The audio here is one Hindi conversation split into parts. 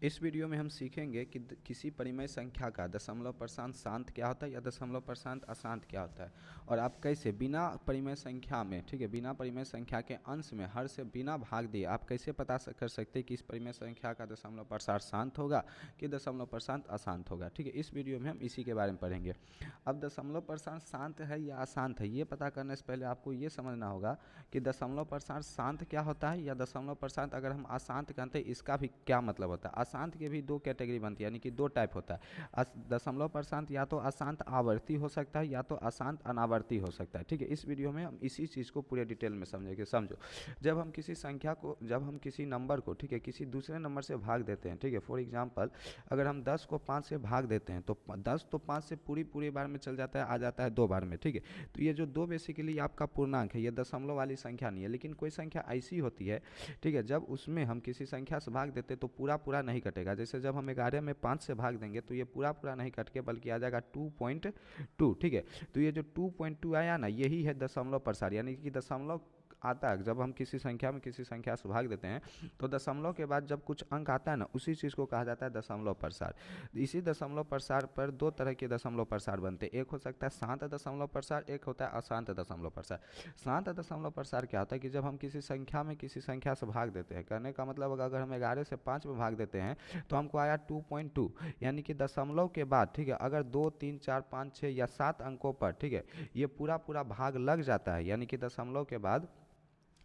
इस वीडियो में हम सीखेंगे कि किसी परिमेय संख्या का दशमलव प्रशांत शांत क्या होता है या दशमलव प्रशांत अशांत क्या होता है, और आप कैसे बिना परिमेय संख्या में, ठीक है, बिना परिमेय संख्या के अंश में हर से बिना भाग दिए आप कैसे पता कर सकते हैं कि इस परिमेय संख्या का दशमलव प्रसार शांत होगा कि दशमलव प्रशांत अशांत होगा। ठीक है, इस वीडियो में हम इसी के बारे में पढ़ेंगे। अब दशमलव प्रशांत शांत है या अशांत है, ये पता करने से पहले आपको ये समझना होगा कि दशमलव प्रशांत शांत क्या होता है या दशमलव प्रशांत अगर हम अशांत कहते हैं इसका भी क्या मतलब होता है। अशांत के भी दो कैटेगरी बनती है, यानी कि दो टाइप होता है। दशमलव प्रशांत या तो अशांत आवर्ती हो सकता है या तो अशांत अनावर्ती हो सकता है। ठीक है, इस वीडियो में हम इसी चीज़ को पूरे डिटेल में समझेंगे। समझो, जब हम किसी संख्या को, जब हम किसी नंबर को, ठीक है, किसी दूसरे नंबर से भाग देते हैं, ठीक है, फॉर एग्जांपल अगर हम 10 को 5 से भाग देते हैं तो 10 तो 5 से पूरी बार में चल जाता है, आ जाता है 2 बार में। ठीक है, तो ये जो 2 बेसिकली आपका पूर्णांक है, ये दशमलव वाली संख्या नहीं है। लेकिन कोई संख्या ऐसी होती है, ठीक है, जब उसमें हम किसी संख्या से भाग देते तो पूरा नहीं कटेगा। जैसे जब हम 11 में 5 से भाग देंगे तो ये पूरा नहीं कट के बल्कि आ जाएगा 2.2। ठीक है, तो ये जो 2.2 आया ना, यही है दशमलव प्रसार, यानी कि दशमलव आता है जब हम किसी संख्या में किसी संख्या से भाग देते हैं तो दशमलव के बाद जब कुछ अंक आता है ना, उसी चीज़ को कहा जाता है दशमलव प्रसार। इसी दशमलव प्रसार पर दो तरह के दशमलव प्रसार बनते हैं, एक हो सकता है शांत दशमलव प्रसार, एक होता है अशांत दशमलव प्रसार। शांत दशमलव प्रसार क्या होता है कि जब हम किसी संख्या में किसी संख्या से भाग देते हैं, कहने का मतलब अगर हम 11 से 5 में भाग देते हैं तो हमको आया 2.2, यानी कि दशमलव के बाद, ठीक है, अगर 2 3 4 5 6 या 7 अंकों पर, ठीक है, ये पूरा भाग लग जाता है, यानी कि दशमलव के बाद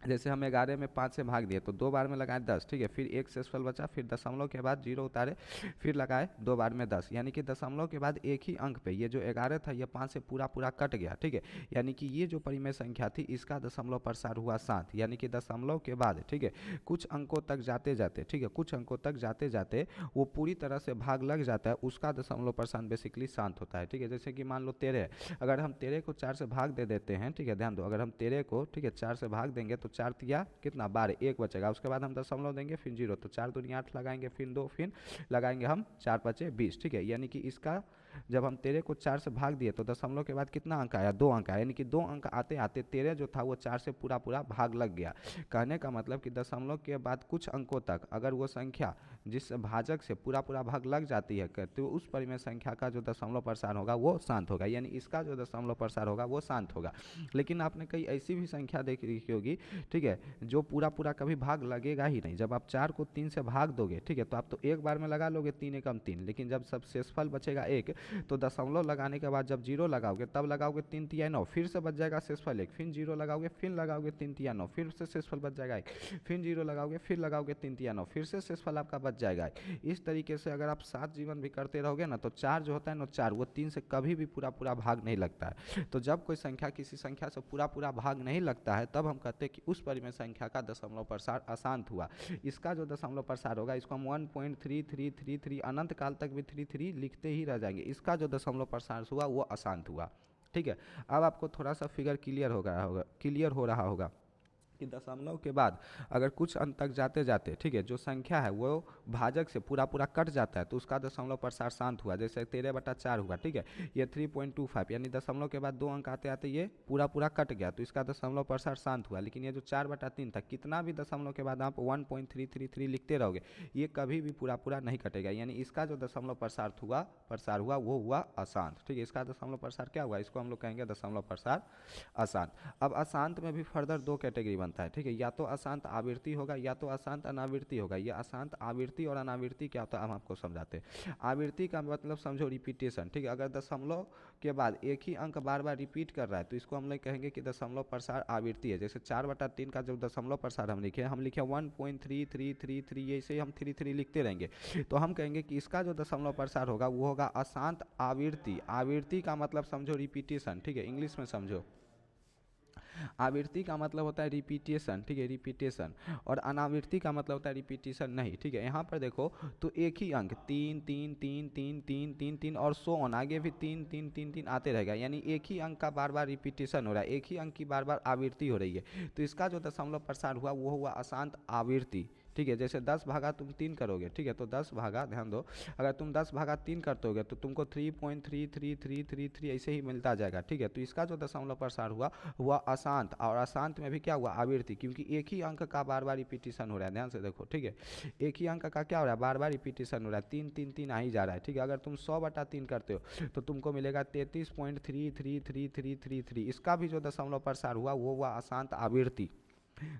जैसे हम 11 में 5 से भाग दिए तो 2 बार में लगाए 10, ठीक है, फिर एक शेषफल बचा, फिर दशमलव के बाद 0 उतारे, फिर लगाए 2 बार में 10, यानी कि दशमलव के बाद एक ही अंक पे ये जो 11 था ये 5 से पूरा कट गया। ठीक है, यानी कि ये जो परिमेय संख्या थी इसका दशमलव प्रसार हुआ शांत, यानी कि दशमलव के बाद, ठीक है, कुछ अंकों तक जाते जाते, ठीक है, कुछ अंकों तक जाते जाते वो पूरी तरह से भाग लग जाता है, उसका दशमलव प्रसार बेसिकली शांत होता है। ठीक है, जैसे कि मान लो 13, अगर हम 13 को 4 से भाग दे देते हैं, ठीक है, ध्यान दो, अगर हम 13 को, ठीक है, 4 से भाग देंगे तो 4 तिया कितना 12, एक बचेगा, उसके बाद हम दशमलव देंगे, फिर 0, तो 4 दूनी 8 लगाएंगे, फिर 2, फिर लगाएंगे हम 4 5 20। ठीक है, यानी कि इसका जब हम 13 को 4 से भाग दिए तो दशमलव के बाद कितना अंक आया, 2 अंक आया, यानी कि 2 अंक आते आते 13 जो था वो 4 से पूरा भाग लग गया। कहने का मतलब कि दशमलव के बाद कुछ अंकों तक अगर वो संख्या जिस भाजक से पूरा भाग लग जाती है तो उस परिमेय संख्या का जो दशमलव प्रसार होगा वो शांत होगा, यानी इसका जो दशमलव प्रसार होगा वो शांत होगा। लेकिन आपने कई ऐसी भी संख्या देखी होगी, ठीक है, जो पूरा कभी भाग लगेगा ही नहीं। जब आप 4 को 3 से भाग दोगे, ठीक है, तो आप तो एक बार में लगा लोगे 3 एकम 3, लेकिन जब सब शेषफल बचेगा 1 तो दशमलव लगाने के बाद जब 0 लगाओगे तब लगाओगे 3 तिया 9, फिर से बच जाएगा शेषफल 1, फिर 0 लगाओगे, फिर लगाओगे 3 तिया 9, फिर से शेषफल बच जाएगा 1, फिर 0 लगाओगे, फिर लगाओगे 3 तिया 9, फिर से शेषफल आपका बच जाएगा 1। इस तरीके से अगर आप 7 जीवन भी करते रहोगे ना तो 4 जो होता है ना, 4 वो 3 से कभी भी पूरा भाग नहीं लगता है। तो जब कोई संख्या किसी संख्या से पूरा भाग नहीं लगता है तब हम कहते हैं कि उस परिमेय संख्या का दशमलव प्रसार अशांत हुआ। इसका जो दशमलव प्रसार होगा इसको हम 1.3333 अनंत काल तक भी 33 लिखते ही रह जाएंगे, इसका जो दशमलव प्रसार हुआ वो अशांत हुआ। ठीक है, अब आपको थोड़ा सा फिगर क्लियर हो रहा होगा कि दशमलव के बाद अगर कुछ अंक तक जाते जाते, ठीक है, जो संख्या है वो भाजक से पूरा कट जाता है तो उसका दशमलव प्रसार शांत हुआ। जैसे 13/4 हुआ, ठीक है, ये 3.25, यानी दशमलव के बाद 2 अंक आते आते ये पूरा कट गया तो इसका दशमलव प्रसार शांत हुआ। लेकिन ये जो 4/3 था, कितना भी दशमलव के बाद आप 1.333 लिखते रहोगे ये कभी भी पूरा नहीं कटेगा, यानी इसका जो दशमलव प्रसार हुआ वो हुआ अशांत। ठीक है, इसका दशमलव प्रसार क्या हुआ, इसको हम लोग कहेंगे दशमलव प्रसार अशांत। अब अशांत में भी फर्दर 2 कैटेगरी बनता है, ठीक है, या तो अशांत आवृत्ति होगा या तो अशांत अनावृत्ति होगा। ये अशांत आवृत्ति और अनावृत्ति क्या होता है हम आपको समझाते हैं। आवृत्ति का मतलब समझो रिपीटेशन, ठीक है, अगर दशमलव के बाद एक ही अंक बार रिपीट कर रहा है तो इसको हम लोग कहेंगे कि दशमलव प्रसार आवृत्ति है। जैसे 4/3 का जो दशमलव प्रसार हम लिखे 1.3333, ऐसे ही हम 33 लिखते रहेंगे तो हम कहेंगे कि इसका जो दशमलव प्रसार होगा वो होगा अशांत आवृत्ति। आवृत्ति का मतलब समझो रिपीटेशन, ठीक है, इंग्लिश में समझो, आवृत्ति का मतलब होता है रिपीटेशन, ठीक है, रिपीटेशन, और अनावृत्ति का मतलब होता है रिपीटेशन नहीं। ठीक है, यहाँ पर देखो तो एक ही अंक 3 3 3 3 3 3 3 और सो ऑन आगे भी 3 3 3 3 आते रहेगा, यानी एक ही अंक का बार रिपीटेशन हो रहा है, एक ही अंक की बार आवृत्ति हो रही है तो इसका जो दशमलव प्रसार हुआ वो हुआ अशांत आवृत्ति। ठीक है। जैसे 10 भागा तुम 3 करोगे, ठीक है, तो 10 भागा, ध्यान दो, अगर तुम 10 भागा 3 करते होगे तो तुमको 3.3333 ऐसे ही मिलता जाएगा, ठीक है। तो इसका जो दशमलव प्रसार हुआ हुआ अशांत, और अशांत में भी क्या हुआ, आवृत्ति, क्योंकि एक ही अंक का बार बार रिपीटिशन हो रहा है, ध्यान से देखो, ठीक है, एक ही अंक का क्या हो रहा है, बार बार रिपीटिशन हो रहा है, 3 3 3 आ ही जा रहा है, ठीक है। अगर तुम 100/3 करते हो तो तुमको मिलेगा 33.33333। इसका भी जो दशमलव प्रसार हुआ वो हुआ अशांत आवृत्ति,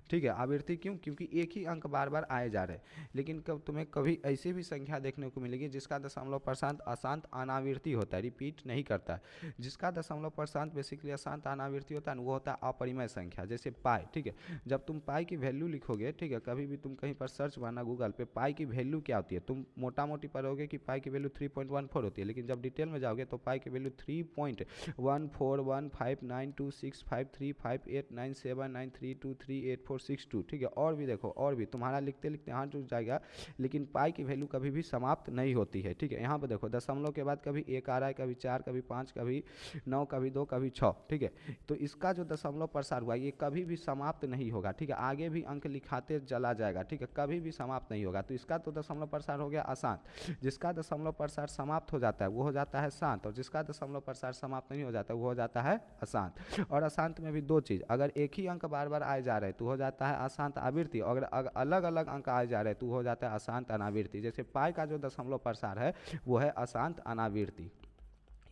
ठीक है। आवृत्ति क्यों, क्योंकि एक ही अंक बार बार आए जा रहे हैं। लेकिन कब तुम्हें कभी ऐसी भी संख्या देखने को मिलेगी जिसका दशमलव प्रशांत अशांत अनावृत्ति होता है, रिपीट नहीं करता है। जिसका दशमलव प्रशांत बेसिकली अशांत अनावृत्ति होता है ना, वो होता है अपरिमेय संख्या, जैसे पाई, ठीक है। जब तुम पाई की वैल्यू लिखोगे, ठीक है, कभी भी तुम कहीं पर सर्च मारना गूगल पे पाई की वैल्यू क्या होती है, तुम मोटा मोटी पढ़ोगे कि पाई की वैल्यू 3.14 होती है, लेकिन जब डिटेल में जाओगे तो पाई की वैल्यू 3.141592653589793238462, ठीक है। और भी देखो, और भी तुम्हारा लिखते लिखते हाथ जुड़ जाएगा, लेकिन पाई की वैल्यू कभी भी समाप्त नहीं होती है, ठीक है। यहाँ पर देखो दशमलव के बाद कभी 1 आ रहा है, कभी 4, कभी 5, कभी 9, कभी 2, कभी 6, ठीक है। तो इसका जो दशमलव प्रसार हुआ ये कभी भी समाप्त नहीं होगा, ठीक है, आगे भी अंक लिखाते चला जाएगा, ठीक है, कभी भी समाप्त नहीं होगा। तो इसका तो दशमलव प्रसार हो गया अशांत। जिसका दशमलव प्रसार समाप्त हो जाता है वो हो जाता है शांत, और जिसका दशमलव प्रसार समाप्त नहीं हो जाता वो हो जाता है अशांत। और अशांत में भी दो चीज़, अगर एक ही अंक बार बार आए जा रहे हैं तो हो जाता है अशांत आवृत्ति, और अगर अलग अलग अंक आए जा रहे हैं तो हो जाता है अशांत अनावृत्ति। जैसे पाई का जो दशमलव प्रसार है वो है अशांत अनावृत्ति,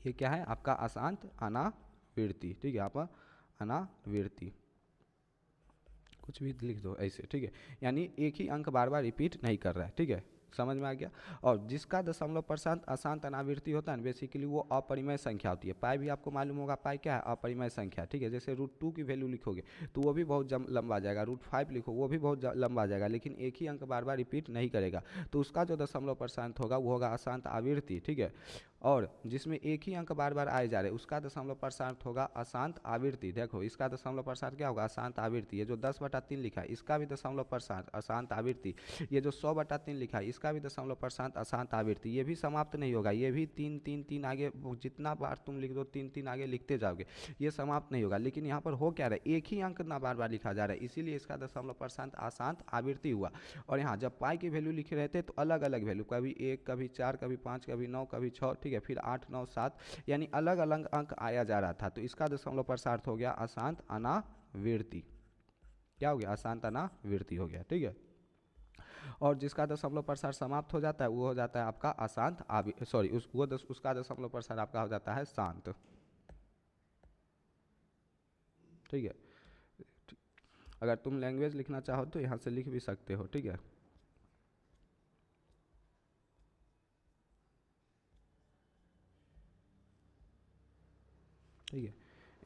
ये क्या है आपका अशांत अनावृत्ति, ठीक है, आप अनावृत्ति कुछ भी लिख दो ऐसे, ठीक है, यानी एक ही अंक बार बार रिपीट नहीं कर रहा है, ठीक है, समझ में आ गया। और जिसका दशमलव प्रशांत अशांत अनावृत्ति होता है ना, बेसिकली वो अपरिमेय संख्या होती है। पाई भी आपको मालूम होगा, पाई क्या है, अपरिमेय संख्या, ठीक है। जैसे √2 की वैल्यू लिखोगे तो वो भी बहुत लंबा जाएगा, √5 लिखो वो भी बहुत लंबा जाएगा, लेकिन एक ही अंक बार बार रिपीट नहीं करेगा, तो उसका जो दशमलव प्रशांत होगा वो होगा अशांत आवृत्ति, ठीक है। और जिसमें एक ही अंक बार बार आए जा रहे उसका दशमलव प्रसार होगा अशांत आवृत्ति। देखो इसका दशमलव प्रसार क्या होगा, अशांत आवृत्ति। ये जो 10/3 लिखा है इसका भी दशमलव प्रसार अशांत आवृत्ति। ये जो 100/3 लिखा है इसका भी दशमलव प्रसार अशांत आवृत्ति। ये भी समाप्त नहीं होगा, ये भी 3 3 3 आगे, जितना बार तुम लिख दो 3 3 आगे लिखते जाओगे, ये समाप्त नहीं होगा। लेकिन यहाँ पर हो क्या रहा है, एक ही अंक ना बार बार लिखा जा रहा है, इसीलिए इसका दशमलव प्रसार अशांत आवृत्ति हुआ। और यहाँ जब पाई की वैल्यू लिखे रहते तो अलग अलग वैल्यू, कभी 1, कभी 4, कभी 5, कभी 9, कभी 6, ठीक है, फिर 8, 9, 7, यानी अलग अलग अंक आया जा रहा था। तो इसका दशमलव प्रसार हो गया अशांत अनावृत्ति। क्या हो गया, अशांत अनावृत्ति हो गया, ठीक है। और जिसका दशमलव प्रसार समाप्त हो जाता है वो हो जाता है आपका अशांत सॉरी उसका दशमलव प्रसार आपका हो जाता है शांत, ठीक है। अगर तुम लैंग्वेज लिखना चाहो तो यहाँ से लिख भी सकते हो, ठीक है। ठीक है,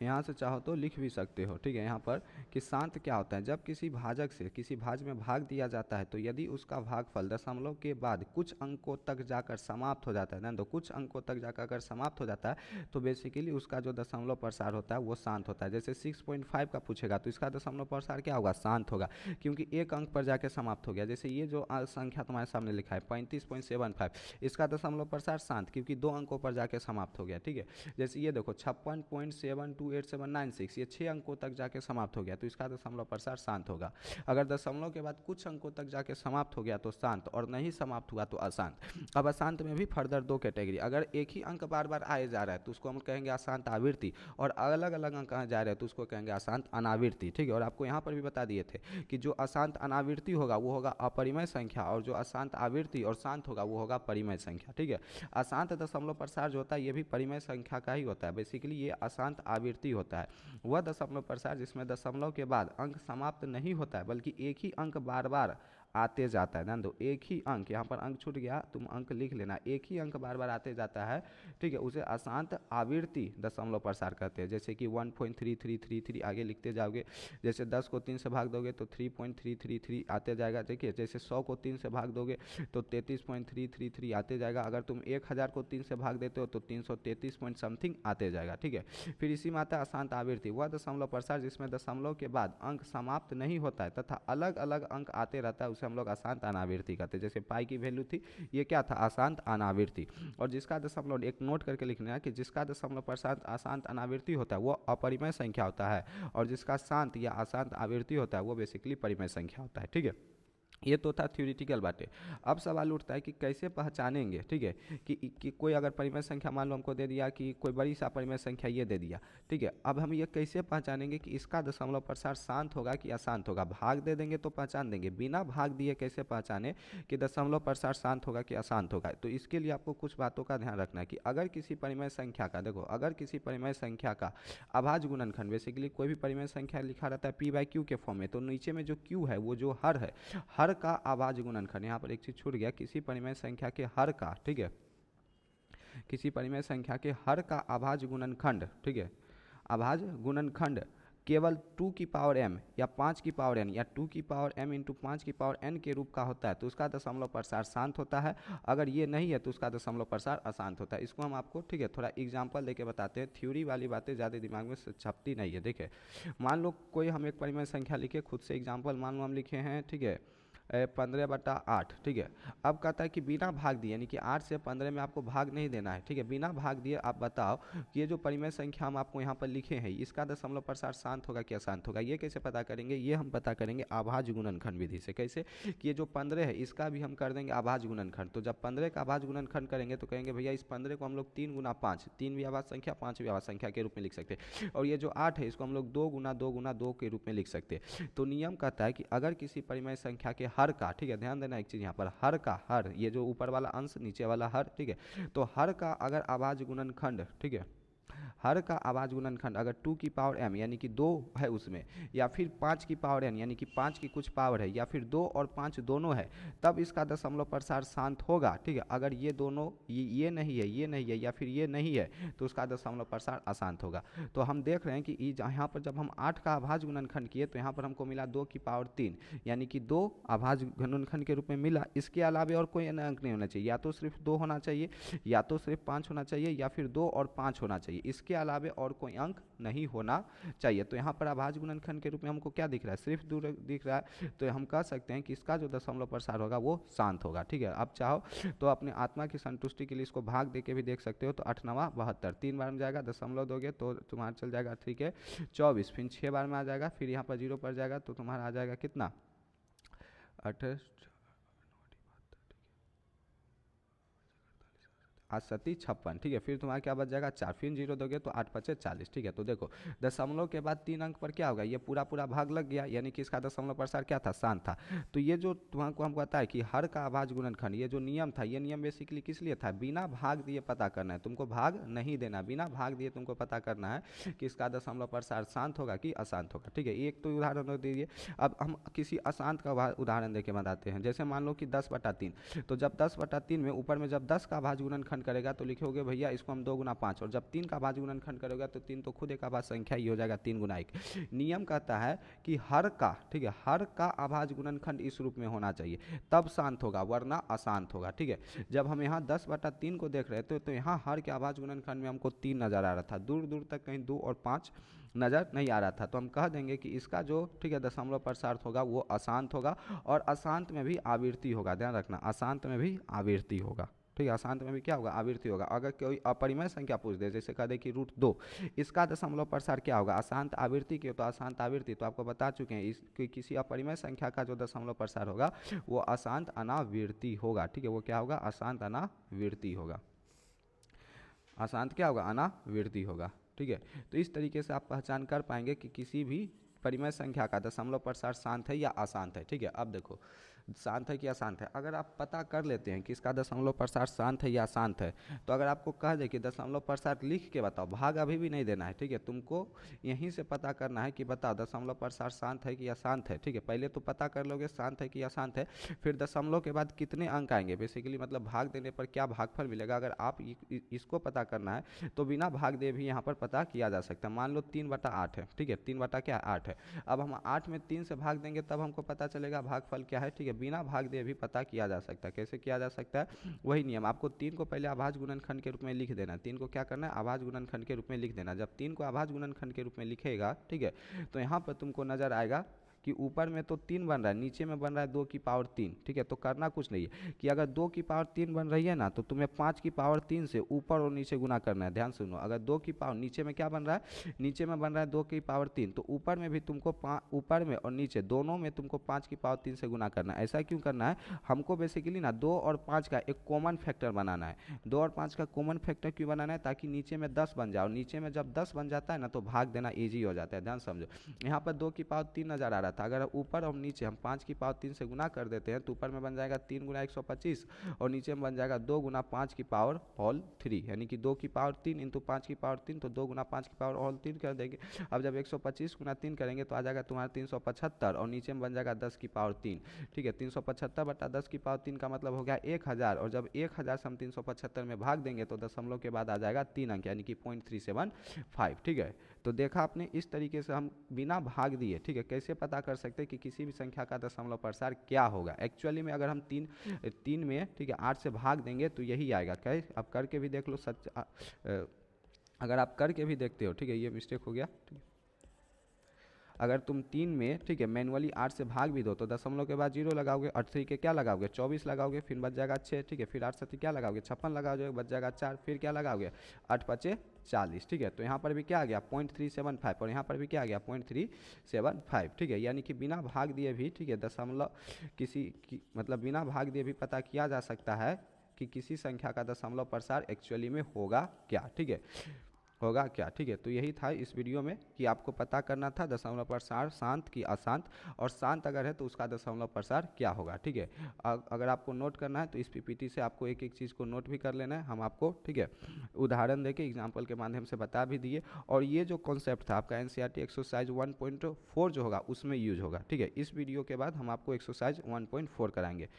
यहाँ से चाहो तो लिख भी सकते हो, ठीक है। यहाँ पर कि शांत क्या होता है, जब किसी भाजक से किसी भाज्य में भाग दिया जाता है तो यदि उसका भागफल दशमलव के बाद कुछ अंकों तक जाकर समाप्त हो जाता है ना, तो कुछ अंकों तक जाकर अगर समाप्त हो जाता है तो बेसिकली उसका जो दशमलव प्रसार होता है वो शांत होता है। जैसे 6.5 का पूछेगा तो इसका दशमलव प्रसार क्या होगा, शांत होगा, क्योंकि एक अंक पर जाकर समाप्त हो गया। जैसे ये जो संख्या तुम्हारे सामने लिखा है 35.75, इसका दशमलव प्रसार शांत, क्योंकि 2 अंकों पर जाकर समाप्त हो गया, ठीक है। जैसे ये देखो 56.728796, ये 6 अंकों तक जाके समाप्त हो गया, तो इसका दशमलव प्रसार शांत होगा। अगर दशमलव के बाद कुछ अंकों तक जाके समाप्त हो गया तो शांत, और नहीं समाप्त हुआ तो अशांत। अब अशांत में भी फर्दर 2 कैटेगरी, अगर एक ही अंक बार बार आए जा रहा है तो उसको हम कहेंगे अशांत आवृत्ति, और अलग अलग अंक जा रहे हैं तो उसको कहेंगे अशांत अनावृत्ति, ठीक है। और आपको यहाँ पर भी बता दिए थे कि जो अशांत अनावृत्ति होगा वो होगा अपरिमेय संख्या, और जो अशांत आवृत्ति और शांत होगा वो होगा परिमेय संख्या, ठीक है। अशांत दशमलव प्रसार जो होता है ये भी परिमेय संख्या का ही होता है, बेसिकली ये अशांत आवृत्ति होता है। वह दशमलव प्रसार जिसमें दशमलव के बाद अंक समाप्त नहीं होता है बल्कि एक ही अंक बार बार आते जाता है, ध्यान दो, एक ही अंक, यहाँ पर अंक छूट गया तुम अंक लिख लेना, एक ही अंक बार बार आते जाता है, ठीक है, उसे अशांत आवृत्ति दशमलव प्रसार कहते हैं। जैसे कि 1.3333 आगे लिखते जाओगे, जैसे 10 को 3 से भाग दोगे तो 3.333 आते जाएगा, देखिए जैसे 100 को 3 से भाग दोगे तो 33.333 आते जाएगा। अगर तुम 1000 को 3 से भाग देते हो तो 333 पॉइंट समथिंग आते जाएगा, ठीक है। फिर इसी में आता है अशांत आवृत्ति, वह दशमलव प्रसार जिसमें दशमलव के बाद अंक समाप्त नहीं होता है तथा अलग अलग अंक आते रहता है, उसे हम लोग अशांत अनावृत्ति कहते हैं। जैसे पाई की वैल्यू थी, ये क्या था, अशांत अनावृत्ति। और जिसका दशमलव, एक नोट करके लिखना है कि जिसका दशमलव प्रसार अशांत अनावृत्ति होता है वो अपरिमेय संख्या होता है, और जिसका शांत या अशांत आवृत्ति होता है वो बेसिकली परिमेय संख्या होता है, ठीक है। ये तो था थ्योरेटिकल बातें। अब सवाल उठता है कि कैसे पहचानेंगे, ठीक है, कि कोई अगर परिमेय संख्या मान लो हमको दे दिया कि कोई बड़ी सा परिमेय संख्या ये दे दिया, ठीक है, अब हम ये कैसे पहचानेंगे कि इसका दशमलव प्रसार शांत होगा कि अशांत होगा। भाग दे देंगे तो पहचान देंगे, बिना भाग दिए कैसे पहचाने कि दशमलव प्रसार शांत होगा कि अशांत होगा। तो इसके लिए आपको कुछ बातों का ध्यान रखना है कि अगर किसी परिमेय संख्या का, देखो अगर किसी परिमेय संख्या का अभाज्य गुणनखंड, बेसिकली कोई भी परिमेय संख्या लिखा रहता है p/q के फॉर्म में, तो नीचे में जो q है वो जो हर है, हर का अभाज्य गुणनखंड, यहाँ पर एक चीज छूट गया, किसी परिमेय संख्या के हर का, ठीक है, किसी परिमेय संख्या के हर का अभाज्य गुणनखंड, ठीक है, अभाज्य गुणनखंड केवल 2 की पावर m या 5 की पावर n या 2 की पावर m इंटू 5 की पावर n के रूप का होता है तो उसका दशमलव प्रसार शांत होता है। अगर ये नहीं है तो उसका दशमलव प्रसार अशांत होता है। इसको हम आपको, ठीक है, थोड़ा एग्जांपल देके बताते हैं, थ्योरी वाली बातें ज़्यादा दिमाग में छपती नहीं है। देखिए मान लो कोई हम एक परिमेय संख्या लिखे, खुद से एग्जाम्पल मान लो हम लिखे हैं, ठीक है, 15/8, ठीक है। अब कहता है कि बिना भाग दिए, यानी कि 8 से 15 में आपको भाग नहीं देना है, ठीक है, बिना भाग दिए आप बताओ कि ये जो परिमेय संख्या हम आपको यहाँ पर लिखे हैं इसका दशमलव प्रसार शांत होगा कि अशांत होगा। ये कैसे पता करेंगे? ये हम पता करेंगे अभाज्य गुणनखंड विधि से। कैसे? कि ये जो 15 है इसका भी हम कर देंगे अभाज्य गुणनखंड। तो जब 15 का अभाज्य गुणनखंड करेंगे तो कहेंगे भैया इस 15 को हम लोग 3 गुना 5, 3 भी अभाज्य संख्या 5 भी अभाज्य संख्या के रूप में लिख सकते हैं। और ये जो 8 है इसको हम लोग 2 गुना 2 गुना 2 के रूप में लिख सकते हैं। तो नियम कहता है कि अगर किसी परिमेय संख्या के हर का, ठीक है, ध्यान देना एक चीज यहाँ पर, हर का, हर, ये जो ऊपर वाला अंश नीचे वाला हर, ठीक है, तो हर का अगर अभाज्य गुणनखंड, ठीक है, हर का अभाज्य गुणनखंड अगर 2 की पावर m यानी कि 2 है उसमें, या फिर 5 की पावर n यानी कि 5 की कुछ पावर है, या फिर 2 और 5 दोनों है, तब इसका दशमलव प्रसार शांत होगा, ठीक है। अगर ये दोनों, ये नहीं है, ये नहीं है, या फिर ये नहीं है तो उसका दशमलव प्रसार अशांत होगा। तो हम देख रहे हैं कि यहाँ पर जब हम 8 का अभाज्य गुणनखंड किए तो यहाँ पर हमको मिला 2 की पावर 3 यानी कि 2 अभाज्य गुणनखंड के रूप में मिला। इसके अलावा और कोई अंक नहीं होना चाहिए, या तो सिर्फ 2 होना चाहिए, या तो सिर्फ 5 होना चाहिए, या फिर 2 और 5 होना चाहिए। इसके अलावा और कोई अंक नहीं होना चाहिए। तो यहाँ पर अभाज्य गुणनखंड के रूप में हमको क्या दिख रहा है? सिर्फ 2 दिख रहा है। तो हम कह सकते हैं कि इसका जो दशमलव प्रसार होगा वो शांत होगा, ठीक है। अब चाहो तो अपने आत्मा की संतुष्टि के लिए इसको भाग देके भी देख सकते हो। तो 8 9 72, 3 बार में जाएगा, दशमलव दोगे तो तुम्हारा चल जाएगा, ठीक है, 24, फिर 6 बार में आ जाएगा, फिर यहाँ पर 0 पर जाएगा तो तुम्हारा आ जाएगा कितना, 28, 8×7=56, ठीक है। फिर तुम्हारा क्या बच जाएगा 4, फिर 0 दोगे तो 8×5=40, ठीक है। तो देखो दशमलव के बाद 3 अंक पर क्या होगा, ये पूरा पूरा भाग लग गया, यानी कि इसका दशमलव प्रसार क्या था, शांत था। तो ये जो तुमको हम कहता है कि हर का अभाज्य गुणनखंड, ये जो नियम था, ये नियम बेसिकली किस लिए था? बिना भाग दिए पता करना है तुमको, भाग नहीं देना, बिना भाग दिए तुमको पता करना है कि इसका दशमलव प्रसार शांत होगा कि अशांत होगा, ठीक है। एक तो उदाहरण दे दिए। अब हम किसी अशांत का उदाहरण देके बताते हैं। जैसे मान लो कि 10/3, तो जब 10/3 में ऊपर में जब 10 का अभाज्य गुणनखंड करेगा तो लिखोगे भैया इसको हम 2 गुना 5, और जब 3 का अभाज्य गुणनखंड करोगे तो 3 तो खुद एक अभाज्य संख्या ही हो जाएगा, 3 गुना 1। नियम कहता है कि हर का, ठीक है, हर का अभाज्य गुणनखंड इस रूप में होना चाहिए, तब शांत होगा, वरना अशांत होगा, ठीक है। जब हम यहाँ 10/3 को देख रहे थे तो यहाँ हर के अभाज्य गुणनखंड में हमको 3 नजर आ रहा था, दूर दूर तक कहीं 2 और 5 नज़र नहीं आ रहा था। तो हम कह देंगे कि इसका जो, ठीक है, दशमलव प्रसार होगा वो अशांत होगा, और अशांत में भी आवृत्ति होगा, ध्यान रखना, अशांत में भी आवृत्ति होगा, ठीक है। अशांत में भी क्या होगा, आवृत्ति होगा। अगर कोई अपरिमेय संख्या पूछ दे, जैसे कह दे कि √2, इसका दशमलव प्रसार क्या होगा, अशांत आवृत्ति की हो तो अशांत आवृत्ति, तो आपको बता चुके हैं कि किसी अपरिमेय संख्या का जो दशमलव प्रसार होगा वो अशांत अनावृत्ति होगा, ठीक है। वो क्या होगा, अशांत अनावृत्ति होगा, अशांत क्या होगा, अनावृत्ति होगा, ठीक है। तो इस तरीके से आप पहचान कर पाएंगे कि किसी भी परिमेय संख्या का दशमलव प्रसार शांत है या अशांत है, ठीक है। अब देखो शांत है कि अशांत है, अगर आप पता कर लेते हैं कि इसका दशमलव प्रसार शांत है या अशांत है, तो अगर आपको कह दे कि दशमलव प्रसार लिख के बताओ, भाग अभी भी नहीं देना है, ठीक है, तुमको यहीं से पता करना है कि बताओ दशमलव प्रसार शांत है कि अशांत है, ठीक है। पहले तो पता कर लोगे शांत है कि अशांत है, फिर दशमलव के बाद कितने अंक आएंगे, बेसिकली मतलब भाग देने पर क्या भागफल मिलेगा, अगर आप इसको पता करना है तो बिना भाग दे भी यहाँ पर पता किया जा सकता है। मान लो 3/8 है, ठीक है, 3/8 है। अब हम 8 में 3 से भाग देंगे तब हमको पता चलेगा भागफल क्या है, ठीक है। बिना भाग दे भी पता किया जा सकता है। कैसे किया जा सकता है? वही नियम, आपको 3 को पहले अभाज्य गुणनखंड के रूप में लिख देना, 3 को क्या करना है, अभाज्य गुणनखंड के रूप में लिख देना। जब 3 को अभाज्य गुणनखंड के रूप में लिखेगा, ठीक है, तो यहाँ पर तुमको नजर आएगा कि ऊपर में तो 3 बन रहा है, नीचे में बन रहा है 2 की पावर 3, ठीक है। तो करना कुछ नहीं है कि अगर 2 की पावर 3 बन रही है ना, तो तुम्हें 5 की पावर 3 से ऊपर और नीचे गुना करना है। ध्यान सुनो, अगर 2 की पावर, नीचे में क्या बन रहा है, नीचे में बन रहा है 2 की पावर 3, तो ऊपर में भी तुमको ऊपर में और नीचे दोनों में तुमको 5 की पावर 3 से गुना करना है। ऐसा क्यों करना है, हमको बेसिकली ना 2 और 5 का एक कॉमन फैक्टर बनाना है। 2 और 5 का कॉमन फैक्टर क्यों बनाना है, ताकि नीचे में 10 बन जाए, और नीचे में जब 10 बन जाता है ना, तो भाग देना ईजी हो जाता है। ध्यान समझो, यहाँ पर 2 की पावर 3 नजर आ रहा था, अगर ऊपर और नीचे हम 5 की पावर 3 से गुना कर देते हैं, तो ऊपर में बन जाएगा 3 गुना 125, और नीचे में बन जाएगा 2 गुना 5 की पावर होल 3, यानी कि 2 की पावर 3 इंटू 5 की पावर 3, तो 2 गुना 5 की पावर होल 3 कर देंगे। अब जब 125 गुना 3 करेंगे तो आ जाएगा तुम्हारा 375, और नीचे में बन जाएगा 10 की पावर 3, ठीक है। 375 बटा 10 की पावर 3 का मतलब हो गया 1000, और जब 1000 से हम 375 में भाग देंगे तो दशमलव के बाद आ जाएगा 3 अंक, यानी कि 0.375, ठीक है। तो देखा आपने, इस तरीके से हम बिना भाग दिए, ठीक है, कैसे पता कर सकते हैं कि किसी भी संख्या का दशमलव प्रसार क्या होगा। एक्चुअली में अगर हम तीन में, ठीक है, 8 से भाग देंगे तो यही आएगा। क्या आप करके भी देख लो, सच अगर आप करके भी देखते हो, ठीक है, ये मिस्टेक हो गया, ठीक है। अगर तुम 3 में, ठीक है, मैनुअली 8 से भाग भी दो तो दशमलव के बाद 0 लगाओगे, और 3 के क्या लगाओगे 24 लगाओगे, फिर बच जाएगा 6, ठीक है, फिर 8 से क्या लगाओगे 56 लगाओगे, बच जाएगा 4, फिर क्या लगाओगे 8 5 40, ठीक है। तो यहाँ पर भी क्या आ गया 0.375, और यहाँ पर भी क्या आ गया 0.375, ठीक है। यानी कि बिना भाग दिए भी, ठीक है, दशमलव मतलब बिना भाग दिए भी पता किया जा सकता है कि किसी संख्या का दशमलव प्रसार एक्चुअली में होगा क्या, ठीक है, होगा क्या, ठीक है। तो यही था इस वीडियो में कि आपको पता करना था दशमलव प्रसार शांत की अशांत, और शांत अगर है तो उसका दशमलव प्रसार क्या होगा, ठीक है। अगर आपको नोट करना है तो इस पीपीटी से आपको एक एक चीज़ को नोट भी कर लेना है, हम आपको, ठीक है, उदाहरण देके एग्जाम्पल के माध्यम से बता भी दिए। और ये जो कॉन्सेप्ट था आपका एनसीईआरटी एक्सरसाइज 1.4 जो होगा उसमें यूज होगा, ठीक है। इस वीडियो के बाद हम आपको एक्सरसाइज 1.4 कराएंगे,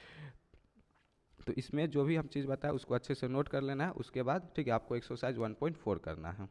तो इसमें जो भी हम चीज़ बताएं उसको अच्छे से नोट कर लेना है। उसके बाद, ठीक है, आपको एक्सरसाइज 1.4 करना है।